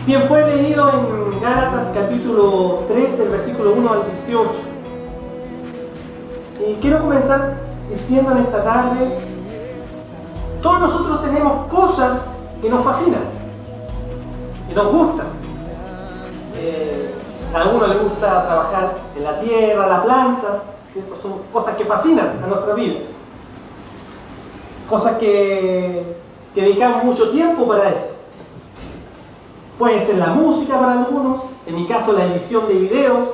Bien, fue leído en Gálatas capítulo 3 del versículo 1 al 18. Y quiero comenzar diciendo en esta tarde, todos nosotros tenemos cosas que nos fascinan, que nos gustan. A uno le gusta trabajar en la tierra, las plantas, ¿cierto? Son cosas que fascinan a nuestra vida. Cosas que dedicamos mucho tiempo para eso. Puede ser la música para algunos, en mi caso la edición de videos,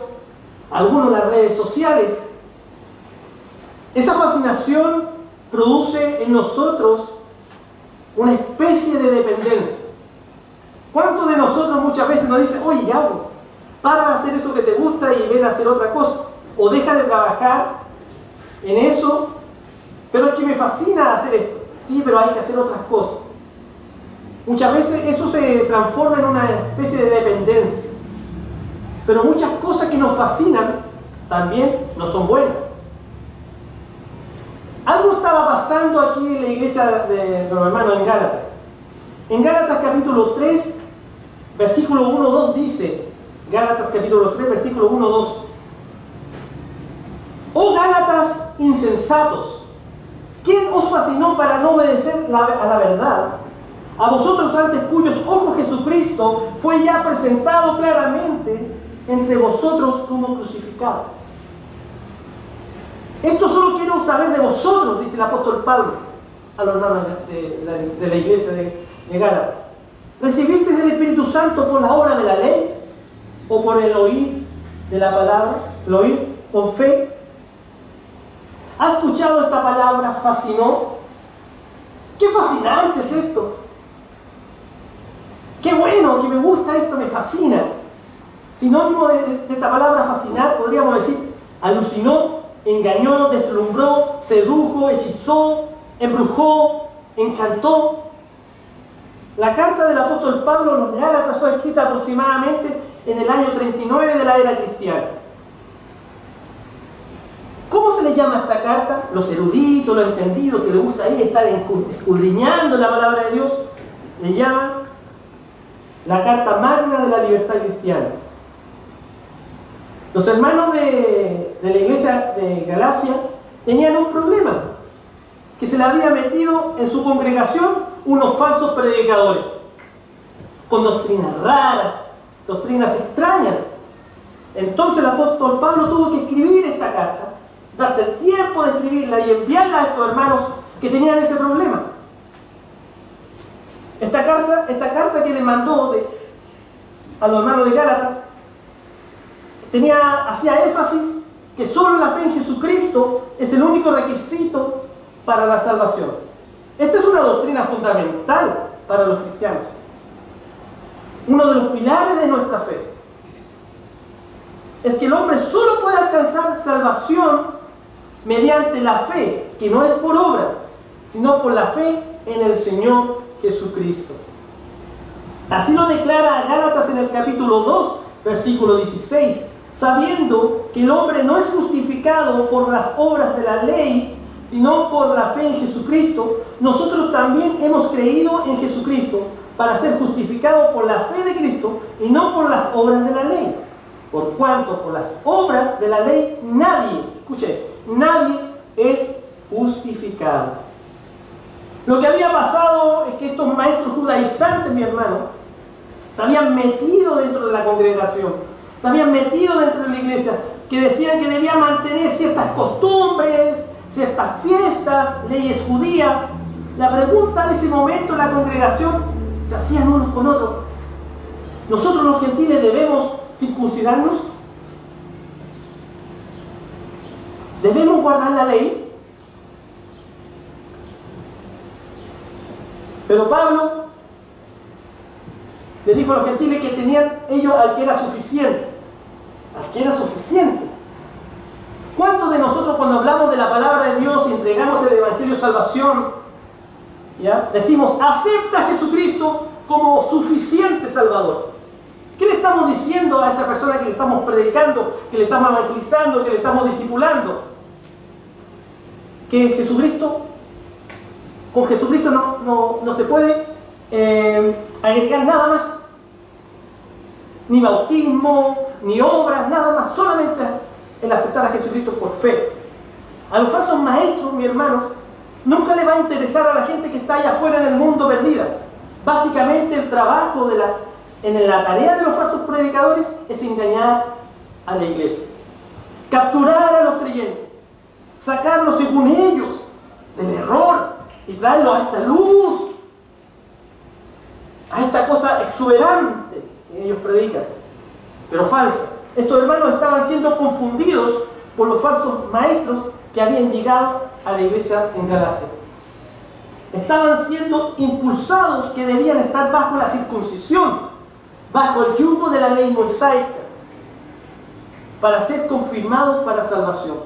algunos las redes sociales. Esa fascinación produce en nosotros una especie de dependencia. ¿Cuántos de nosotros muchas veces nos dicen, oye, ya, para de hacer eso que te gusta y ven a hacer otra cosa? O deja de trabajar en eso, pero es que me fascina hacer esto. Sí, pero hay que hacer otras cosas. Muchas veces eso se transforma en una especie de dependencia. Pero muchas cosas que nos fascinan también no son buenas. Algo estaba pasando aquí en la iglesia de los hermanos en Gálatas. En Gálatas capítulo 3, versículo 1-2 dice, Gálatas capítulo 3, versículo 1-2. Oh Gálatas insensatos, ¿quién os fascinó para no obedecer a la verdad? A vosotros antes cuyos ojos Jesucristo fue ya presentado claramente entre vosotros como crucificado. Esto solo quiero saber de vosotros, dice el apóstol Pablo a los hermanos de la iglesia de Gálatas. ¿Recibisteis el Espíritu Santo por la obra de la ley o por el oír de la palabra? ¿El oír con fe? ¿Has escuchado esta palabra? ¿Fascinó? ¡Qué fascinante es esto! ¡Qué bueno! ¡Que me gusta esto! ¡Me fascina! Sinónimo de esta palabra fascinar, podríamos decir, alucinó, engañó, deslumbró, sedujo, hechizó, embrujó, encantó. La carta del apóstol Pablo a los Gálatas fue escrita aproximadamente en el año 39 de la era cristiana. ¿Cómo se le llama a esta carta? Los eruditos, los entendidos que les gusta ahí estar escudriñando la palabra de Dios, le llaman la carta magna de la libertad cristiana. Los hermanos de la iglesia de Galacia tenían un problema, que se le había metido en su congregación unos falsos predicadores, con doctrinas raras, doctrinas extrañas. Entonces el apóstol Pablo tuvo que escribir esta carta, darse el tiempo de escribirla y enviarla a estos hermanos que tenían ese problema. Esta carta que le mandó a los hermanos de Gálatas hacía énfasis que solo la fe en Jesucristo es el único requisito para la salvación. Esta es una doctrina fundamental para los cristianos, uno de los pilares de nuestra fe. Es que el hombre solo puede alcanzar salvación mediante la fe, que no es por obra, sino por la fe en el Señor Jesucristo. Así lo declara Gálatas en el capítulo 2, versículo 16, sabiendo que el hombre no es justificado por las obras de la ley, sino por la fe en Jesucristo. Nosotros también hemos creído en Jesucristo para ser justificados por la fe de Cristo y no por las obras de la ley. Por cuanto por las obras de la ley nadie es justificado. Lo que había pasado es que estos maestros judaizantes, mi hermano, se habían metido dentro de la congregación, se habían metido dentro de la iglesia, que decían que debían mantener ciertas costumbres, ciertas fiestas, leyes judías. La pregunta de ese momento en la congregación se hacían unos con otros: ¿nosotros los gentiles debemos circuncidarnos? ¿Debemos guardar la ley? Pero Pablo le dijo a los gentiles que tenían ellos al que era suficiente. Al que era suficiente. ¿Cuántos de nosotros, cuando hablamos de la palabra de Dios y entregamos el evangelio de salvación, ¿ya?, decimos, acepta a Jesucristo como suficiente Salvador? ¿Qué le estamos diciendo a esa persona que le estamos predicando, que le estamos evangelizando, que le estamos discipulando? Que Jesucristo, con Jesucristo no se puede agregar nada más. ni bautismo, ni obras, nada más, solamente el aceptar a Jesucristo por fe. A los falsos maestros, mis hermanos, nunca les va a interesar a la gente que está allá afuera en el mundo perdida. Básicamente el trabajo en la tarea de los falsos predicadores es engañar a la iglesia, capturar a los creyentes, sacarlos según ellos del error y traerlos a esta luz, a esta cosa exuberante que ellos predican, pero falsa. Estos hermanos estaban siendo confundidos por los falsos maestros que habían llegado a la iglesia en Galacia. Estaban siendo impulsados que debían estar bajo la circuncisión, bajo el yugo de la ley mosaica, para ser confirmados para salvación.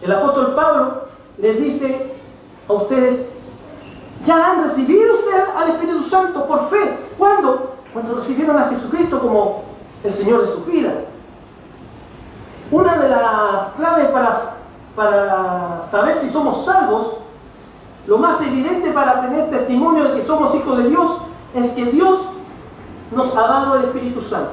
El apóstol Pablo les dice a ustedes: ya han recibido ustedes al Espíritu Santo por fe. ¿Cuándo? Cuando recibieron a Jesucristo como el Señor de su vida. Una de las claves para saber si somos salvos, lo más evidente para tener testimonio de que somos hijos de Dios, es que Dios nos ha dado el Espíritu Santo.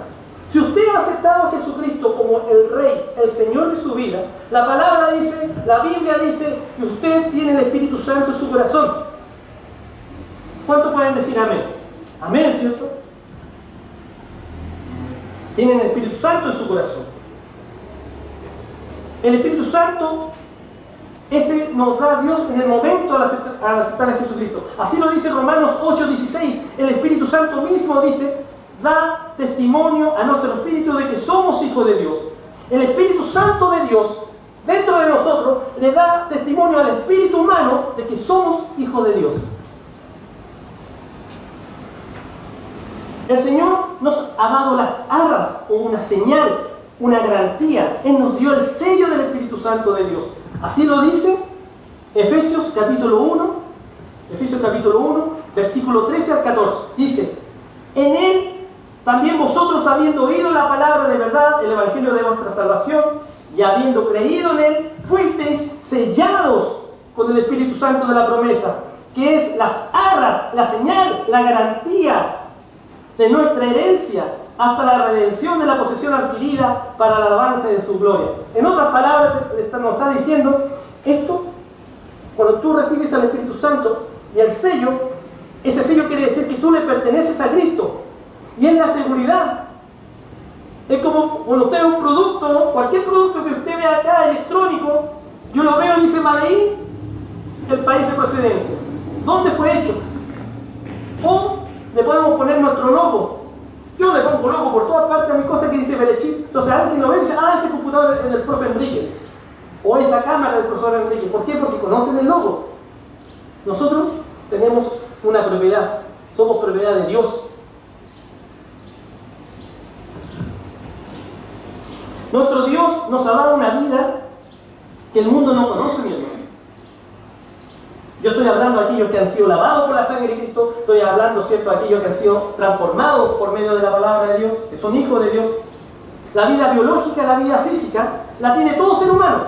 Si usted ha aceptado a Jesucristo como el Rey, el Señor de su vida, la palabra dice, la Biblia dice que usted tiene el Espíritu Santo en su corazón. ¿Cuánto pueden decir amén? Amén, ¿cierto? Tienen el Espíritu Santo en su corazón. El Espíritu Santo, ese nos da Dios en el momento al aceptar a Jesucristo. Así lo dice Romanos 8:16. El Espíritu Santo mismo dice: da testimonio a nuestro espíritu de que somos hijos de Dios. El Espíritu Santo de Dios, dentro de nosotros, le da testimonio al espíritu humano de que somos hijos de Dios. El Señor nos ha dado las arras, o una señal, una garantía. Él nos dio el sello del Espíritu Santo de Dios. Así lo dice Efesios capítulo 1, versículo 13 al 14. Dice: en Él también vosotros, habiendo oído la palabra de verdad, el evangelio de vuestra salvación, y habiendo creído en Él, fuisteis sellados con el Espíritu Santo de la promesa, que es las arras, la señal, la garantía de nuestra herencia, hasta la redención de la posesión adquirida para la alabanza de su gloria. En otras palabras, nos está diciendo esto: cuando tú recibes al Espíritu Santo y el sello, ese sello quiere decir que tú le perteneces a Cristo. Y es la seguridad. Es como cuando usted ve un producto, cualquier producto que usted vea acá electrónico, yo lo veo y dice Made in, el país de procedencia. ¿Dónde fue hecho? O le podemos poner nuestro logo. Yo le pongo logo por todas partes a mi cosa que dice Belechit. Entonces alguien lo ve y dice: ah, ese computador es del profe Enríquez. O esa cámara del profesor Enríquez. ¿Por qué? Porque conocen el logo. Nosotros tenemos una propiedad. Somos propiedad de Dios. Nuestro Dios nos ha dado una vida que el mundo no conoce, mi hermano. Yo estoy hablando de aquellos que han sido lavados por la sangre de Cristo. Estoy hablando, ¿cierto?, de aquellos que han sido transformados por medio de la palabra de Dios, que son hijos de Dios. La vida biológica, la vida física, la tiene todo ser humano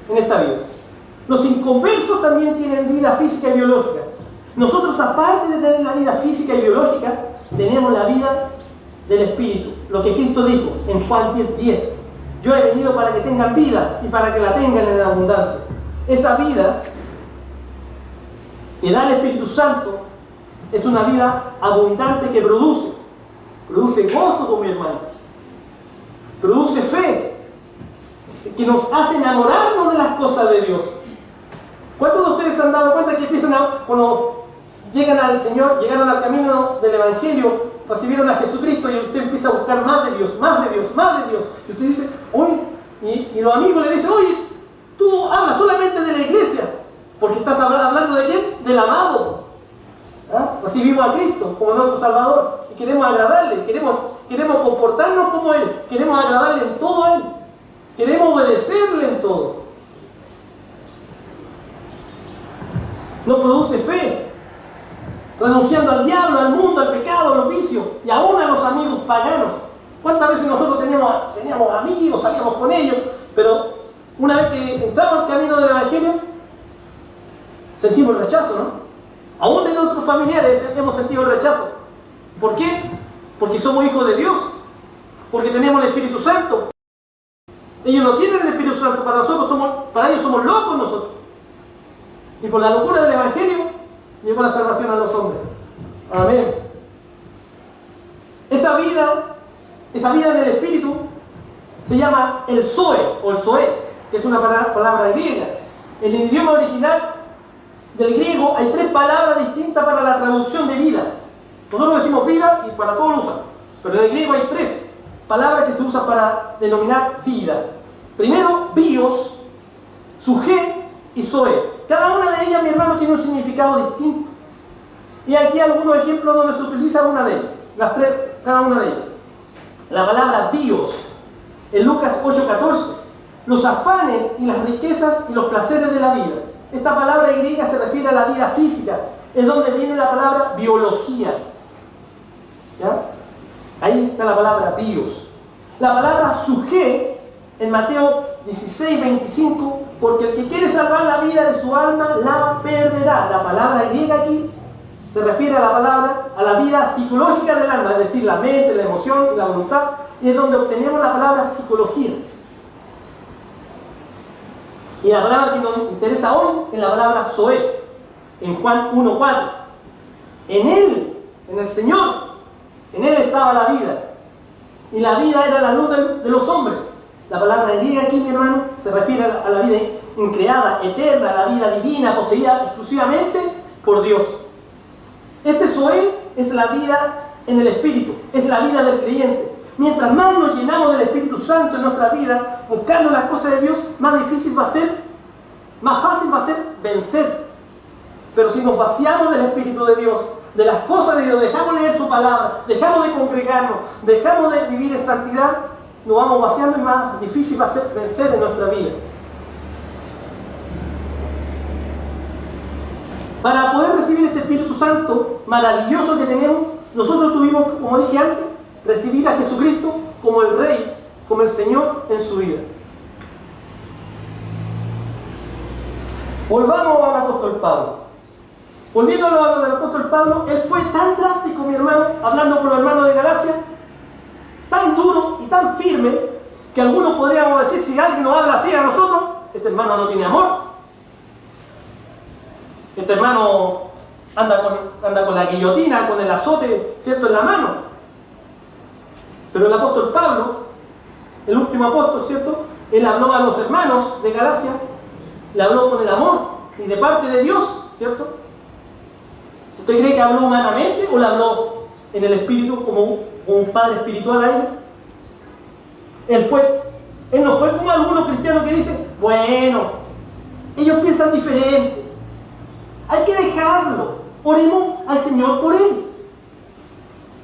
en esta vida. Los inconversos también tienen vida física y biológica. Nosotros, aparte de tener la vida física y biológica, tenemos la vida del Espíritu. Lo que Cristo dijo en Juan 10:10: yo he venido para que tengan vida y para que la tengan en abundancia. Esa vida que da el Espíritu Santo es una vida abundante que produce gozo, mi hermano, produce fe, que nos hace enamorarnos de las cosas de Dios. ¿Cuántos de ustedes se han dado cuenta que cuando llegan al Señor, llegaron al camino del Evangelio, recibieron a Jesucristo, y usted empieza a buscar más de Dios, más de Dios, más de Dios, y usted dice: oye, y los amigos le dicen: oye, tú hablas solamente de la iglesia, porque estás hablando de quién? Del amado. ¿Ah? Recibimos a Cristo como nuestro Salvador y queremos agradarle, queremos comportarnos como Él, queremos agradarle en todo a Él, queremos obedecerle en todo. Nos produce fe, renunciando al diablo, al mundo, al pecado, a los vicios y aún a los amigos paganos. ¿Cuántas veces nosotros teníamos amigos, salíamos con ellos, pero una vez que entramos al camino del Evangelio, sentimos el rechazo, ¿no? Aún de nuestros familiares hemos sentido el rechazo. ¿Por qué? porque somos hijos de Dios, porque tenemos el Espíritu Santo. Ellos no tienen el Espíritu Santo, para ellos somos locos nosotros. Y por la locura del Evangelio llegó la salvación a los hombres. Amén. Esa vida en el Espíritu se llama el Zoe o el Zoe, que es una palabra griega. En el idioma original del griego hay 3 palabras distintas para la traducción de vida. Nosotros decimos vida y para todos lo usan, pero en el griego hay 3 palabras que se usan para denominar vida. Primero, bios, suje y zoe. Cada una de ellas, mi hermano, tiene un significado distinto. Y aquí algunos ejemplos donde se utiliza una de ellas, las 3, cada una de ellas. La palabra bios, en Lucas 8:14, los afanes y las riquezas y los placeres de la vida. Esta palabra griega se refiere a la vida física, es donde viene la palabra biología. ¿Ya? Ahí está la palabra bios. La palabra suje, en Mateo 16:25, porque el que quiere salvar la vida de su alma, la perderá. La palabra griega aquí se refiere a la vida psicológica del alma, es decir, la mente, la emoción y la voluntad, y es donde obtenemos la palabra psicología. Y la palabra que nos interesa hoy es la palabra Zoe, en Juan 1:4. En Él, en el Señor, en Él estaba la vida, y la vida era la luz de los hombres. La palabra griega aquí, mi hermano, se refiere a la vida increada, eterna, la vida divina, poseída exclusivamente por Dios. Este Zoe es la vida en el Espíritu, es la vida del creyente. Mientras más nos llenamos del Espíritu Santo en nuestra vida, buscando las cosas de Dios, más difícil va a ser, más fácil va a ser vencer. Pero si nos vaciamos del Espíritu de Dios, de las cosas de Dios, dejamos leer su palabra, dejamos de congregarnos, dejamos de vivir en santidad, nos vamos vaciando y más difícil va a ser vencer en nuestra vida. Para poder recibir este Espíritu Santo maravilloso que tenemos, nosotros tuvimos, como dije antes, recibir a Jesucristo como el Rey, como el Señor en su vida. Volvamos al apóstol Pablo. Volviendo a lo del apóstol Pablo, él fue tan drástico, mi hermano, hablando con los hermanos de Galacia, tan duro y tan firme, que algunos podríamos decir, si alguien nos habla así a nosotros, este hermano no tiene amor. Este hermano anda con la guillotina, con el azote, ¿cierto?, en la mano. Pero el apóstol Pablo, el último apóstol, ¿cierto?, él habló a los hermanos de Galacia, le habló con el amor y de parte de Dios, ¿cierto? ¿Usted cree que habló humanamente o le habló en el espíritu como un padre espiritual a él? Él no fue como algunos cristianos que dicen, bueno, ellos piensan diferente, hay que dejarlo, oremos al Señor por él.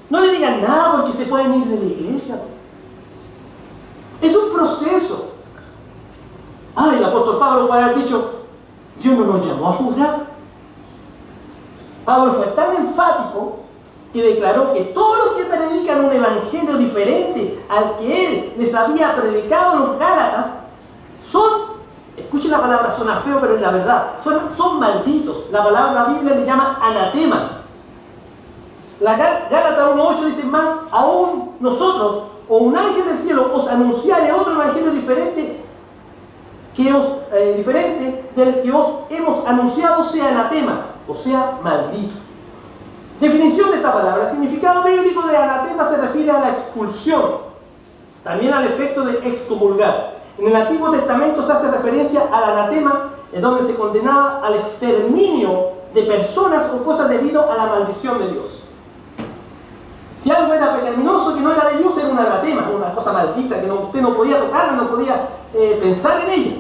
No le digan nada porque se pueden ir de la iglesia. Es un proceso. El apóstol Pablo puede haber dicho, Dios no nos llamó a juzgar. Pablo fue tan enfático que declaró que todos los que predican un evangelio diferente al que él les había predicado a los Gálatas escuchen la palabra, suena feo, pero es la verdad, son malditos. La Biblia le llama anatema. La Gálatas 1:8 dice, más aún nosotros, o un ángel del cielo, os anunciare otro evangelio diferente del que os hemos anunciado, sea anatema, o sea, maldito. Definición de esta palabra. El significado bíblico de anatema se refiere a la expulsión, también al efecto de excomulgar. En el Antiguo Testamento se hace referencia al anatema, en donde se condenaba al exterminio de personas o cosas debido a la maldición de Dios. Si algo era pecaminoso, que no era de Dios, era un anatema, una cosa maldita, que usted no podía tocarla, no podía pensar en ella.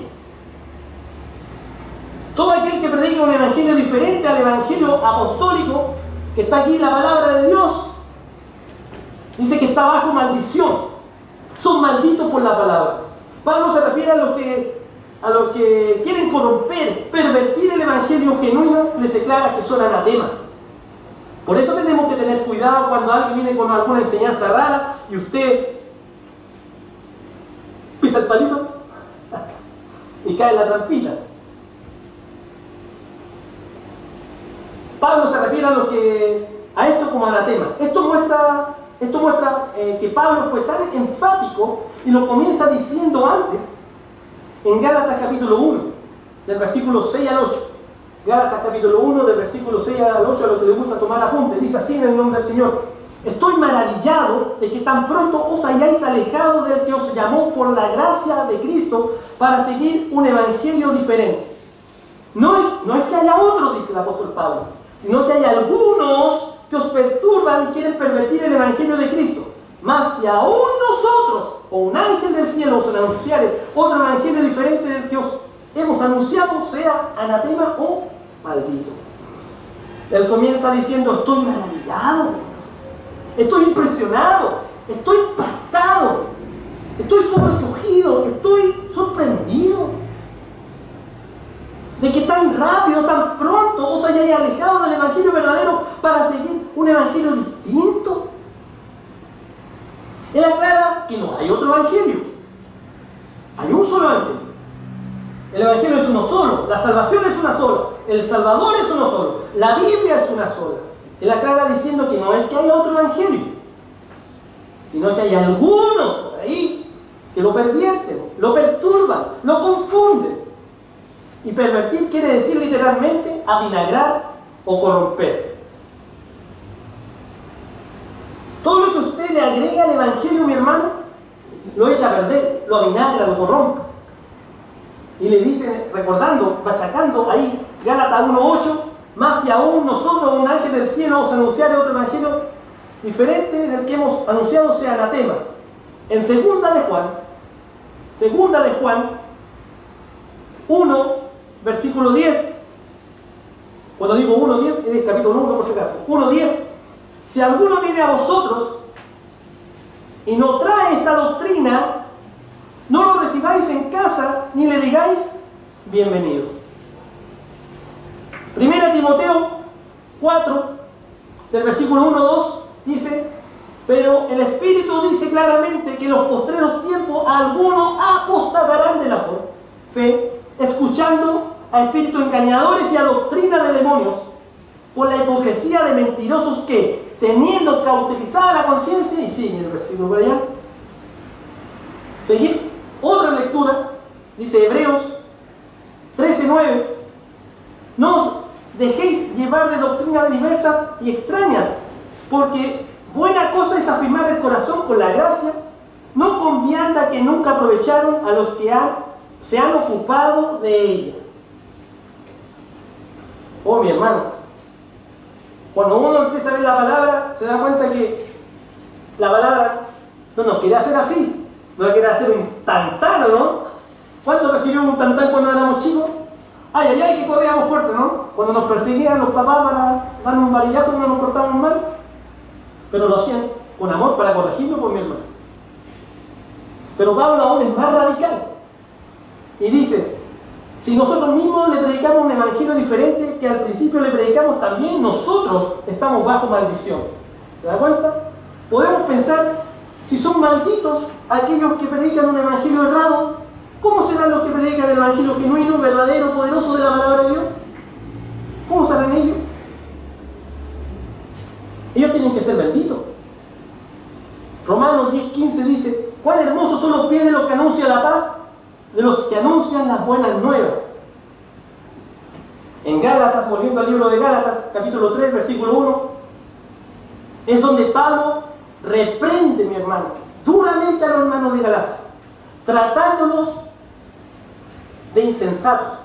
Todo aquel que predica un evangelio diferente al evangelio apostólico, que está aquí en la palabra de Dios, dice que está bajo maldición. Son malditos por la palabra. Pablo se refiere a los que quieren corromper, pervertir el evangelio genuino, les declara que son anatema. Por eso tenemos que tener cuidado cuando alguien viene con alguna enseñanza rara y usted pisa el palito y cae en la trampita. Pablo se refiere a esto como anatema. Esto muestra esto muestra que Pablo fue tan enfático y lo comienza diciendo antes en Gálatas capítulo 1, del versículo 6 al 8. Gálatas capítulo 1, del versículo 6 al 8, a los que les gusta tomar apuntes. Dice así en el nombre del Señor: estoy maravillado de que tan pronto os hayáis alejado del que os llamó por la gracia de Cristo para seguir un evangelio diferente. No es que haya otro, dice el apóstol Pablo, sino que hay algunos que os perturban y quieren pervertir el evangelio de Cristo. Mas si aún nosotros, o un ángel del cielo, os anunciare otro evangelio diferente del que os hemos anunciado, sea anatema o maldito. Él comienza diciendo: estoy maravillado, estoy impresionado, estoy impactado, estoy sobrecogido, estoy sorprendido de que tan rápido, tan pronto os hayáis alejado del evangelio verdadero para seguir un evangelio distinto. Él aclara que no hay otro evangelio, hay un solo evangelio. El evangelio es uno solo, la salvación es una sola, el Salvador es uno solo, la Biblia es una sola. Él aclara diciendo que no es que haya otro evangelio, sino que hay algunos por ahí que lo pervierten, lo perturban, lo confunden. Y pervertir quiere decir literalmente avinagrar o corromper. Todo lo que usted le agrega al evangelio, mi hermano, lo echa a perder, lo avinagra, lo corrompe. Y le dicen, recordando, machacando ahí, Gálatas 1:8, más si aún nosotros, un ángel del cielo, os anunciare otro evangelio diferente del que hemos anunciado, sea anatema. En segunda de Juan 1, versículo 10, cuando digo 1:10, es capítulo 1 por si acaso, 1:10, si alguno viene a vosotros y no trae esta doctrina, no lo recibáis en casa, ni le digáis bienvenido. 1 Timoteo 4, del versículo 1-2, dice: pero el Espíritu dice claramente que en los postreros tiempos algunos apostatarán de la fe, escuchando a espíritus engañadores y a doctrina de demonios, por la hipocresía de mentirosos que, teniendo cauterizada la conciencia, y sigue el versículo por allá, seguir otra lectura, dice Hebreos 13:9, no os dejéis llevar de doctrinas diversas y extrañas, porque buena cosa es afirmar el corazón con la gracia, no con vianda que nunca aprovecharon a los que se han ocupado de ella. Oh, mi hermano, cuando uno empieza a ver la palabra, se da cuenta que la palabra no nos quiere hacer así, no quiere hacer un tantán, ¿no? ¿Cuántos recibimos un tantán cuando éramos chicos? Ay, que corríamos fuerte, ¿no? Cuando nos perseguían los papás para darnos un varillazo cuando nos portábamos mal, pero lo hacían con amor para corregirnos, por mi hermano. Pero Pablo aún es más radical y dice: si nosotros mismos le predicamos un evangelio diferente que al principio le predicamos, también nosotros estamos bajo maldición. ¿Se da cuenta? Podemos pensar, si son malditos aquellos que predican un evangelio errado, ¿cómo serán los que predican el evangelio genuino, verdadero, poderoso de la palabra de Dios? ¿Cómo serán ellos? Ellos tienen que ser benditos. Romanos 10:15 dice: cuán hermosos son los pies de los que anuncian la paz, de los que anuncian las buenas nuevas. En Gálatas, volviendo al libro de Gálatas, capítulo 3, versículo 1, es donde Pablo reprende, mi hermano, duramente a los hermanos de Galacia, tratándolos de insensatos.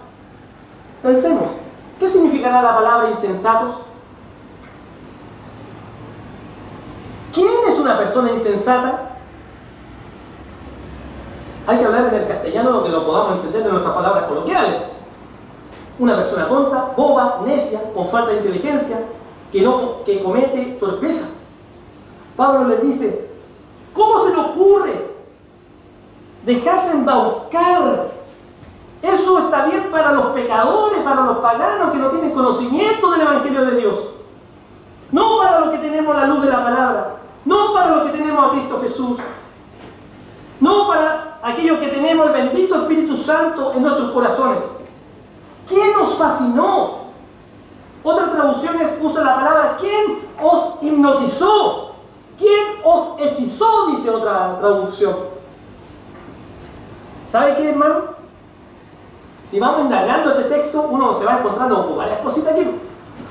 Pensemos, ¿qué significará la palabra insensatos? ¿Quién es una persona insensata? Hay que hablar en el castellano lo que lo podamos entender en nuestras palabras coloquiales. Una persona tonta, boba, necia, con falta de inteligencia, que comete torpeza. Pablo les dice: ¿cómo se le ocurre dejarse embaucar? Eso está bien para los pecadores, para los paganos que no tienen conocimiento del Evangelio de Dios. No para los que tenemos la luz de la palabra, no para los que tenemos a Cristo Jesús, no para aquellos que tenemos el bendito Espíritu Santo en nuestros corazones. ¿Quién nos fascinó? Otras traducciones usan la palabra: ¿quién os hipnotizó? ¿Quién os hechizó, dice otra traducción. ¿Sabe qué, hermano? Si vamos indagando este texto, uno se va encontrando con varias cositas aquí.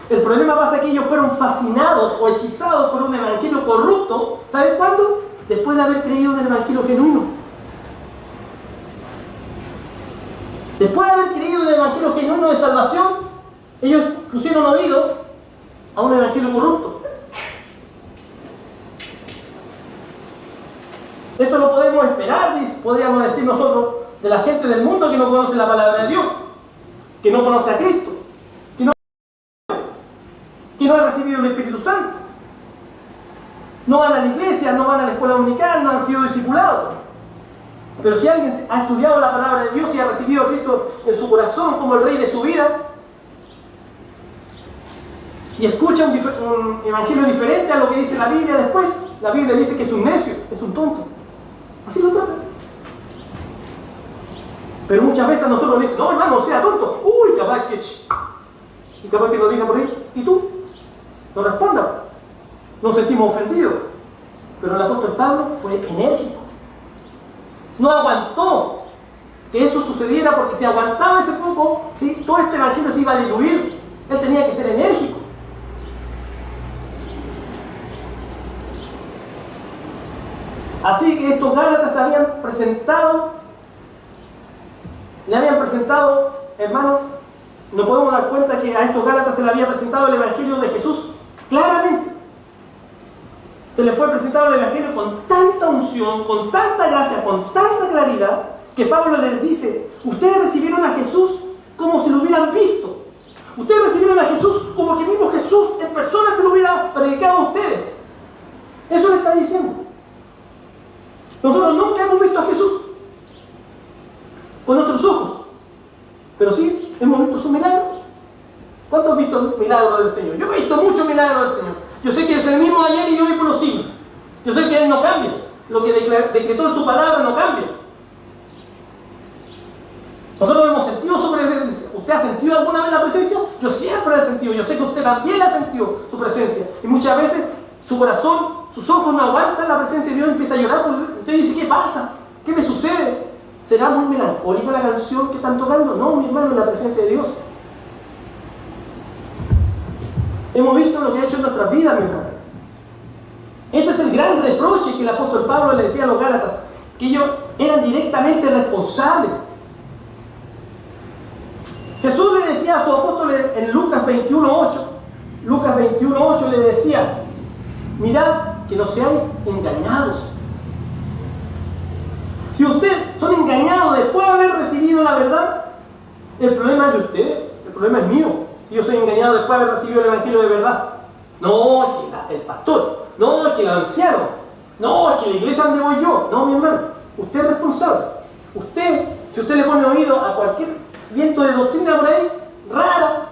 El problema pasa que ellos fueron fascinados o hechizados por un evangelio corrupto. ¿Sabe cuándo? Después de haber creído en el evangelio genuino. Después de haber creído en el evangelio genuino de salvación, ellos pusieron oído a un evangelio corrupto. Esto lo podemos esperar, podríamos decir nosotros, de la gente del mundo que no conoce la palabra de Dios, que no conoce a Cristo, que no ha recibido el Espíritu Santo. No van a la iglesia, no van a la escuela dominical, no han sido discipulados. Pero si alguien ha estudiado la palabra de Dios y ha recibido a Cristo en su corazón como el rey de su vida, y escucha un evangelio diferente a lo que dice la Biblia después, la Biblia dice que es un necio, es un tonto. Así lo trata. Pero muchas veces a nosotros nos dicen, no hermano, sea tonto. Uy, capaz que... Y capaz que nos diga por ahí, ¿y tú? No responda. Nos sentimos ofendidos. Pero el apóstol Pablo fue enérgico. No aguantó que eso sucediera, porque si aguantaba ese poco, ¿sí?, todo este evangelio se iba a diluir. Él tenía que ser enérgico. Así que estos gálatas le habían presentado, hermanos, nos podemos dar cuenta que a estos gálatas se le había presentado el evangelio de Jesús claramente. Se les fue presentado el evangelio con tanta unción, con tanta gracia, con tanta claridad, que Pablo les dice, ustedes recibieron a Jesús como si lo hubieran visto. Ustedes recibieron a Jesús como que mismo Jesús en persona se lo hubiera predicado a ustedes. Eso le está diciendo. Nosotros nunca hemos visto a Jesús con nuestros ojos, pero sí hemos visto su milagro. ¿Cuántos han visto milagros del Señor? Yo he visto muchos milagros del Señor. Yo sé que es el mismo ayer y hoy por los siglos. Yo sé que Él no cambia. Lo que decretó en su palabra no cambia. Nosotros hemos sentido su presencia. ¿Usted ha sentido alguna vez la presencia? Yo siempre la he sentido. Yo sé que usted también ha sentido su presencia. Y muchas veces su corazón, sus ojos no aguantan la presencia de Dios y empieza a llorar. Porque usted dice, ¿qué pasa? ¿Qué me sucede? ¿Será muy melancólica la canción que están tocando? No, mi hermano, la presencia de Dios. Hemos visto lo que ha hecho en nuestras vidas, mi hermano. Este es el gran reproche que el apóstol Pablo le decía a los gálatas, que ellos eran directamente responsables. Jesús le decía a sus apóstoles en Lucas 21:8 le decía, mirad que no seáis engañados. Si ustedes son engañados después de haber recibido la verdad, el problema es de ustedes, el problema es mío. Si yo soy engañado después de haber recibido el evangelio de verdad, no es que el pastor, no es que el anciano, no es que la iglesia donde voy yo. No, mi hermano, usted es responsable. Usted, si usted le pone oído a cualquier viento de doctrina por ahí, rara,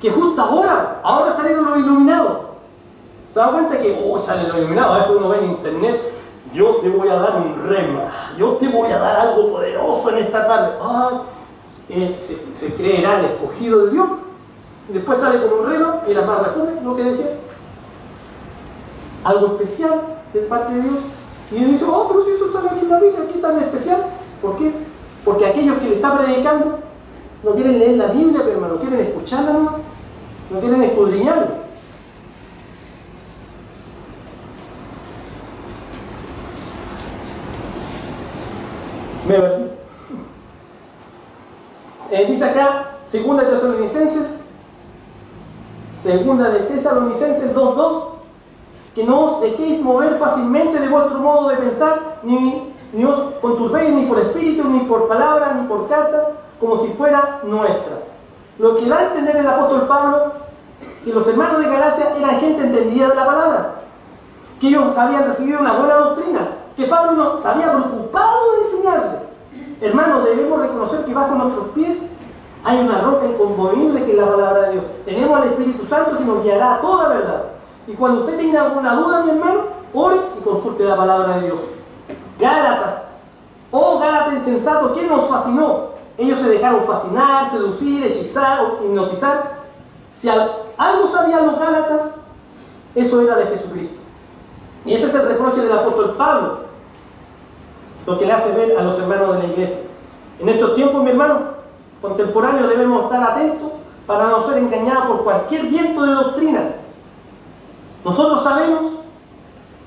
que justo ahora salieron los iluminados. ¿Se da cuenta que hoy salen los iluminados? A veces uno ve en internet, yo te voy a dar un rema, yo te voy a dar algo poderoso en esta tarde. Se creerá el escogido de Dios, y después sale con un rema y la más resume lo que decía. Algo especial de parte de Dios. Y él dice, pero si eso sale aquí en la Biblia, ¿qué tan especial? ¿Por qué? Porque aquellos que le están predicando no quieren leer la Biblia, pero hermano, quieren escucharla, no quieren escudriñarla. Me perdí. Dice acá, segunda de Tesalonicenses 2:2, que no os dejéis mover fácilmente de vuestro modo de pensar, ni os conturbéis ni por espíritu, ni por palabra, ni por carta, como si fuera nuestra. Lo que da a entender el apóstol Pablo, que los hermanos de Galacia eran gente entendida de la palabra, que ellos habían recibido una buena doctrina, que Pablo no se había preocupado de enseñarles. Hermanos, debemos reconocer que bajo nuestros pies hay una roca inconmovible que es la palabra de Dios. Tenemos al Espíritu Santo que nos guiará a toda verdad. Y cuando usted tenga alguna duda, mi hermano, ore y consulte la palabra de Dios. Gálatas, Gálatas insensatos, ¿quién nos fascinó? Ellos se dejaron fascinar, seducir, hechizar o hipnotizar. Si algo sabían los Gálatas, eso era de Jesucristo. Y ese es el reproche del apóstol Pablo, lo que le hace ver a los hermanos de la iglesia. En estos tiempos, mi hermano, contemporáneos, debemos estar atentos para no ser engañados por cualquier viento de doctrina. Nosotros sabemos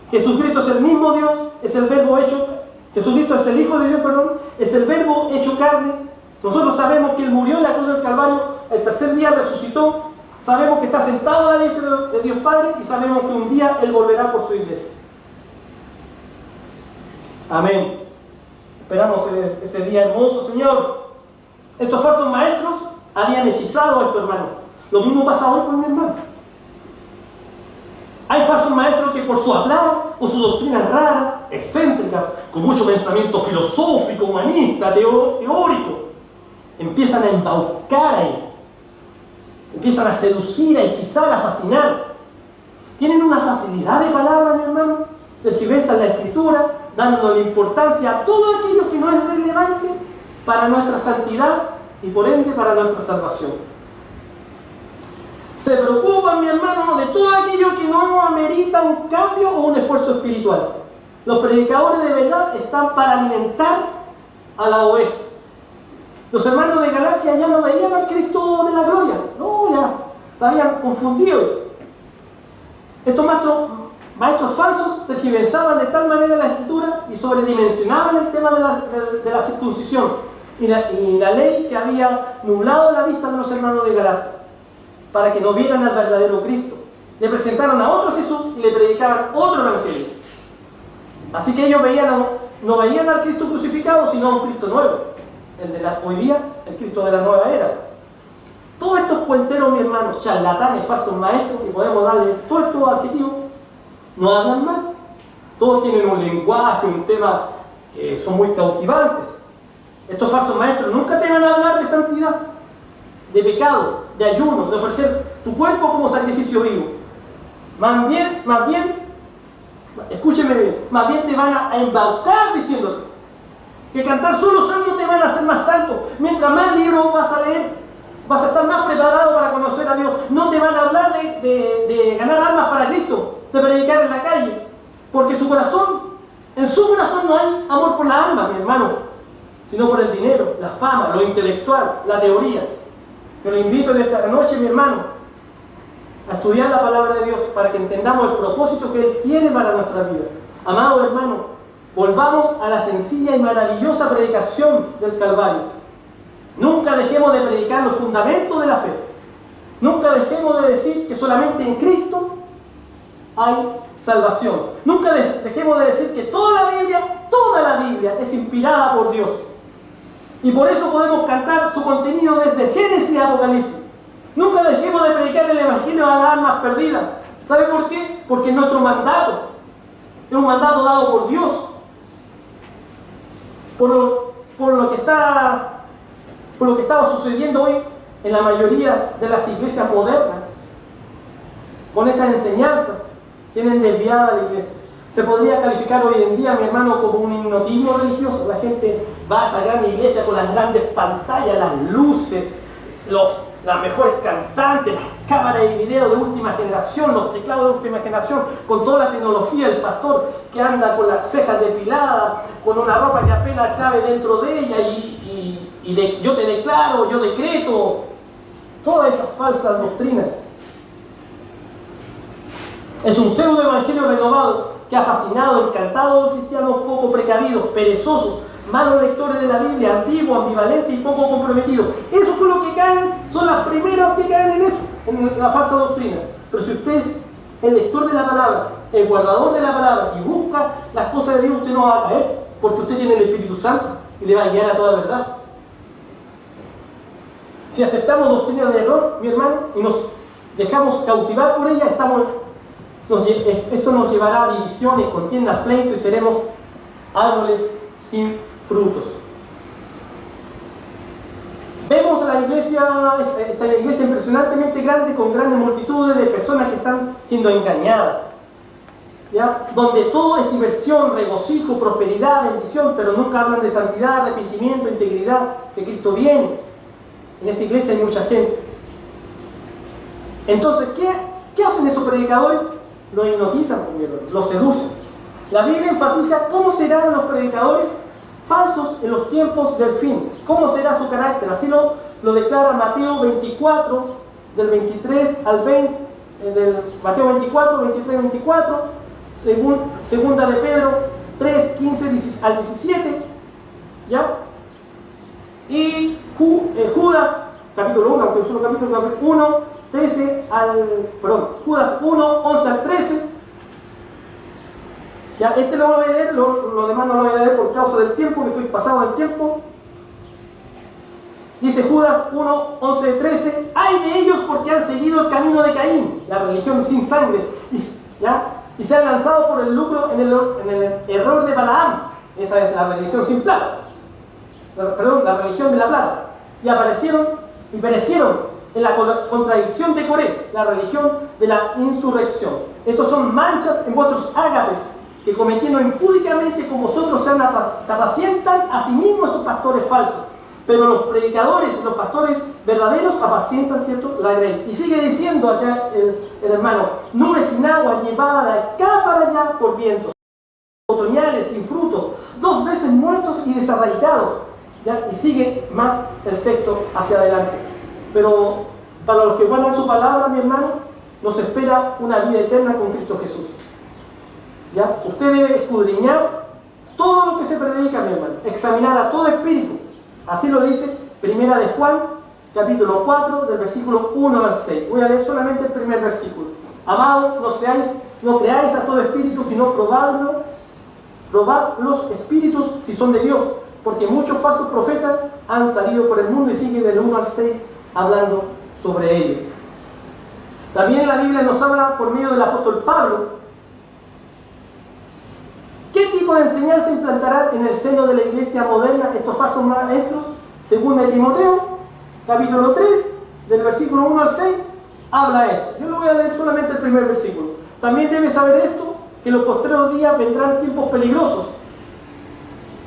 que Jesucristo es el mismo Dios, es el verbo hecho, Jesucristo es el Hijo de Dios, perdón, es el verbo hecho carne. Nosotros sabemos que Él murió en la cruz del Calvario, el tercer día resucitó, sabemos que está sentado a la diestra de Dios Padre y sabemos que un día Él volverá por su iglesia. Amén. Esperamos ese día hermoso, Señor. Estos falsos maestros habían hechizado a estos hermanos. Lo mismo pasa hoy con mi hermano. Hay falsos maestros que por su hablar, por sus doctrinas raras, excéntricas, con mucho pensamiento filosófico, humanista, teórico, empiezan a embaucar a él. Empiezan a seducir, a hechizar, a fascinar. Tienen una facilidad de palabra, mi hermano. Tergiversan la escritura, dándole importancia a todo aquello que no es relevante para nuestra santidad y por ende para nuestra salvación. Se preocupan, mi hermano, de todo aquello que no amerita un cambio o un esfuerzo espiritual. Los predicadores de verdad están para alimentar a la oveja. Los hermanos de Galacia ya no veían al Cristo de la gloria. No, ya se habían confundido. Estos maestros falsos tergiversaban de tal manera la escritura y sobredimensionaban el tema de la circuncisión y la ley que había nublado la vista de los hermanos de Galacia, para que no vieran al verdadero Cristo. Le presentaron a otro Jesús y le predicaban otro evangelio. Así que ellos no veían al Cristo crucificado, sino a un Cristo nuevo. Hoy día, el Cristo de la nueva era. Todos estos cuenteros, mi hermano, charlatanes, falsos maestros, y podemos darle todos estos adjetivos, no hablan mal. Todos tienen un lenguaje, un tema que son muy cautivantes. Estos falsos maestros nunca te van a hablar de santidad, de pecado, de ayuno, de ofrecer tu cuerpo como sacrificio vivo. Más bien, escúcheme bien, más bien te van a embaucar diciéndote que cantar solo salmos te van a hacer más santo. Mientras más libros vas a leer, vas a estar más preparado para conocer a Dios. No te van a hablar de ganar almas para Cristo, de predicar en la calle, porque en su corazón no hay amor por la alma, mi hermano, sino por el dinero, la fama, lo intelectual, la teoría. Yo lo invito en esta noche, mi hermano, a estudiar la palabra de Dios para que entendamos el propósito que Él tiene para nuestra vida. Amado hermano, volvamos a la sencilla y maravillosa predicación del Calvario. Nunca dejemos de predicar los fundamentos de la fe. Nunca dejemos de decir que solamente en Cristo hay salvación. Nunca dejemos de decir que toda la Biblia es inspirada por Dios. Y por eso podemos cantar su contenido desde Génesis a Apocalipsis. Nunca dejemos de predicar el Evangelio a las almas perdidas. ¿Sabe por qué? Porque es nuestro mandato. Es un mandato dado por Dios. Por lo que estaba sucediendo hoy en la mayoría de las iglesias modernas, con estas enseñanzas, tienen desviada la iglesia. Se podría calificar hoy en día, mi hermano, como un hipnotismo religioso. La gente va a esa gran iglesia con las grandes pantallas, las luces, las mejores cantantes, las cámaras de video de última generación, los teclados de última generación, con toda la tecnología, el pastor que anda con las cejas depiladas, con una ropa que apenas cabe dentro de ella yo te declaro, yo decreto, todas esas falsas doctrinas. Es un pseudo evangelio renovado que ha fascinado, encantado a los cristianos poco precavidos, perezosos, malos lectores de la Biblia, ambiguos, ambivalentes y poco comprometidos. Eso fue lo que caen, son las primeras que caen en eso, en la falsa doctrina. Pero si usted es el lector de la palabra, el guardador de la palabra y busca las cosas de Dios, usted no va a caer, porque usted tiene el Espíritu Santo y le va a guiar a toda verdad. Si aceptamos doctrinas de error, mi hermano, y nos dejamos cautivar por ella, esto nos llevará a divisiones, contiendas, pleitos y seremos árboles sin frutos. Vemos esta iglesia impresionantemente grande, con grandes multitudes de personas que están siendo engañadas, ¿ya? Donde todo es diversión, regocijo, prosperidad, bendición, pero nunca hablan de santidad, arrepentimiento, integridad, que Cristo viene. En esa iglesia hay mucha gente. Entonces, ¿qué hacen esos predicadores? lo hipnotizan, lo seducen. La Biblia enfatiza cómo serán los predicadores falsos en los tiempos del fin, cómo será su carácter. Así lo declara Mateo 24, del 23 al 20, Mateo 24, 23, 24, segunda de Pedro 3, 15 al 17, ¿ya? Y Judas, capítulo 1, aunque es solo capítulo 1, 13 Judas 1, 11 al 13. Ya, este lo voy a leer, lo demás no lo voy a leer por causa del tiempo, que estoy pasado del tiempo. Dice Judas 1, 11, 13, ¡ay de ellos porque han seguido el camino de Caín, la religión sin sangre, y se han lanzado por el lucro en el error de Balaam! Esa es la religión sin plata, la religión de la plata. Y perecieron en la contradicción de Coré, la religión de la insurrección. Estos son manchas en vuestros ágapes, que cometiendo impúdicamente con vosotros se apacientan a sí mismos esos pastores falsos. Pero los predicadores y los pastores verdaderos apacientan, ¿cierto?, la grey. Y sigue diciendo acá el hermano, nubes sin agua llevada de acá para allá por vientos, otoñales sin fruto, 2 veces muertos y desarraigados. ¿Ya? Y sigue más el texto hacia adelante. Pero para los que guardan su palabra, mi hermano, nos espera una vida eterna con Cristo Jesús. ¿Ya? Usted debe escudriñar todo lo que se predica, mi hermano, examinar a todo espíritu. Así lo dice Primera de Juan, capítulo 4, del versículo 1 al 6. Voy a leer solamente el primer versículo. Amados, no creáis a todo espíritu, sino probad los espíritus si son de Dios, porque muchos falsos profetas han salido por el mundo, y sigue del 1 al 6 hablando sobre ello. También la Biblia nos habla por medio del apóstol Pablo. ¿Qué tipo de enseñanza implantarán en el seno de la iglesia moderna estos falsos maestros? Según de Timoteo, capítulo 3, del versículo 1 al 6, habla eso. Yo lo voy a leer solamente el primer versículo. También debes saber esto, que en los postreros días vendrán tiempos peligrosos.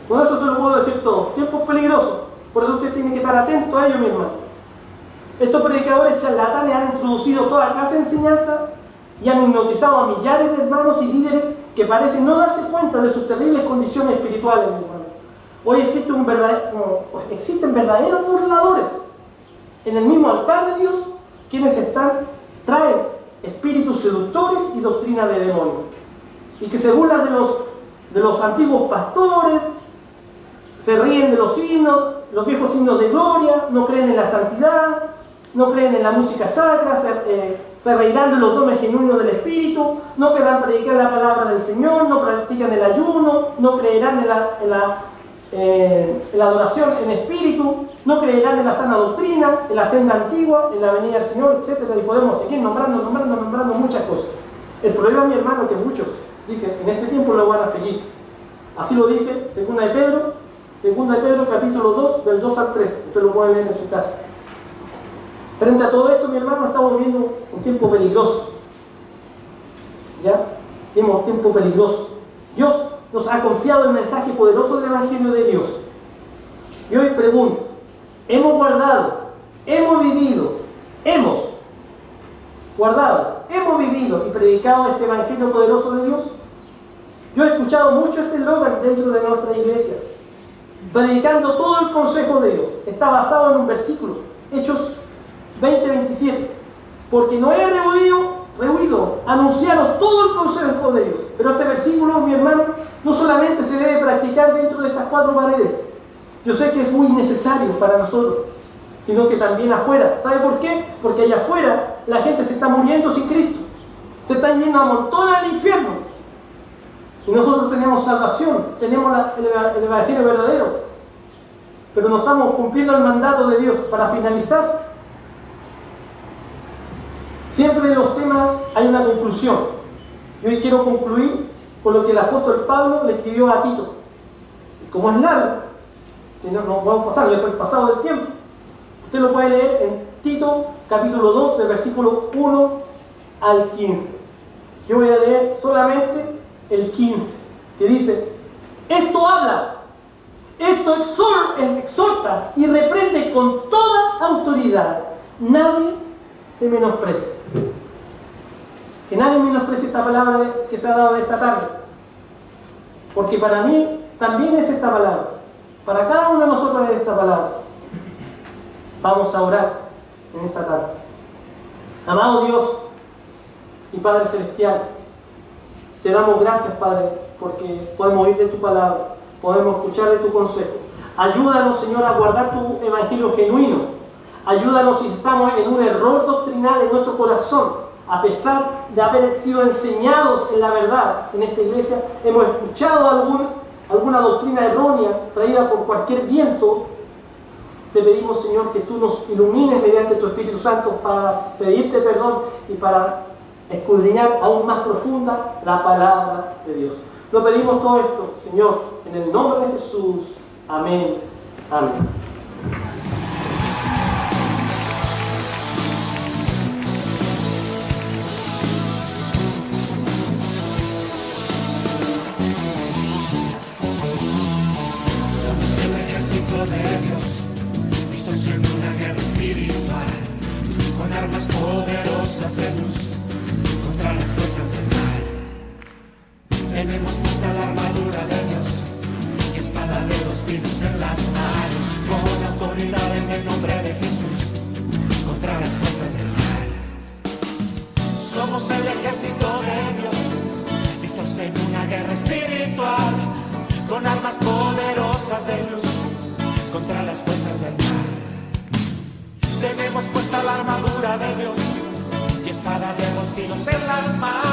Con eso se lo puedo decir todo. Tiempos peligrosos. Por eso usted tiene que estar atento a ello, mi hermano. Estos predicadores charlatanes han introducido toda clase de enseñanza y han hipnotizado a millares de hermanos y líderes que parecen no darse cuenta de sus terribles condiciones espirituales, mi hermano. Hoy existen verdaderos burladores en el mismo altar de Dios, quienes traen espíritus seductores y doctrina de demonios, y que se burlan de los antiguos pastores, se ríen de los himnos, los viejos himnos de gloria, no creen en la santidad, no creen en la música sacra, se reirán de los dones genuinos del Espíritu, no querrán predicar la palabra del Señor, no practican el ayuno, no creerán en la adoración en espíritu, no creerán en la sana doctrina, en la senda antigua, en la venida del Señor, etc. Y podemos seguir nombrando muchas cosas. El problema, mi hermano, es que muchos dicen, en este tiempo lo van a seguir. Así lo dice Segunda de Pedro, capítulo 2, del 2 al 3. Usted lo puede leer en su casa. Frente a todo esto, mi hermano, estamos viviendo un tiempo peligroso. ¿Ya? Tenemos un tiempo peligroso. Dios nos ha confiado el mensaje poderoso del Evangelio de Dios. Y hoy pregunto, ¿hemos guardado, hemos vivido y predicado este Evangelio poderoso de Dios? Yo he escuchado mucho este eslogan dentro de nuestras iglesias, predicando todo el consejo de Dios. Está basado en un versículo, Hechos 20:27, porque no he rehuido anunciaros todo el consejo de Dios. Pero este versículo, mi hermano, no solamente se debe practicar dentro de estas 4 paredes. Yo sé que es muy necesario para nosotros, sino que también afuera. ¿Sabe por qué? Porque allá afuera la gente se está muriendo sin Cristo, se están yendo a montones al infierno, y nosotros tenemos salvación, tenemos el Evangelio verdadero, pero no estamos cumpliendo el mandato de Dios. Para finalizar, siempre en los temas hay una conclusión. Y hoy quiero concluir con lo que el apóstol Pablo le escribió a Tito. Y como es largo, si no, nos vamos a pasar, yo estoy pasado del tiempo. Usted lo puede leer en Tito, capítulo 2, del versículo 1 al 15. Yo voy a leer solamente el 15, que dice: esto habla, esto exhorta y reprende con toda autoridad. Nadie te menosprecia. Que nadie menosprecie esta palabra que se ha dado esta tarde. Porque para mí también es esta palabra. Para cada uno de nosotros es esta palabra. Vamos a orar en esta tarde. Amado Dios y Padre Celestial, te damos gracias, Padre, porque podemos oír de tu palabra, podemos escuchar de tu consejo. Ayúdanos, Señor, a guardar tu evangelio genuino. Ayúdanos si estamos en un error doctrinal en nuestro corazón. A pesar de haber sido enseñados en la verdad en esta iglesia, hemos escuchado alguna doctrina errónea traída por cualquier viento. Te pedimos, Señor, que tú nos ilumines mediante tu Espíritu Santo para pedirte perdón y para escudriñar aún más profunda la palabra de Dios. Lo pedimos todo esto, Señor, en el nombre de Jesús. Amén. Amén. De Dios, listos en una guerra espiritual, con armas poderosas de luz contra las fuerzas del mal. Tenemos puesta la armadura de Dios y espada de dos filos en las manos, con autoridad en el nombre de Jesús contra las fuerzas del mal. Somos el ejército de Dios, listos en una guerra espiritual, con armas poderosas de luz contra las fuerzas del mal. Tenemos puesta la armadura de Dios y espada de dos filos en las manos.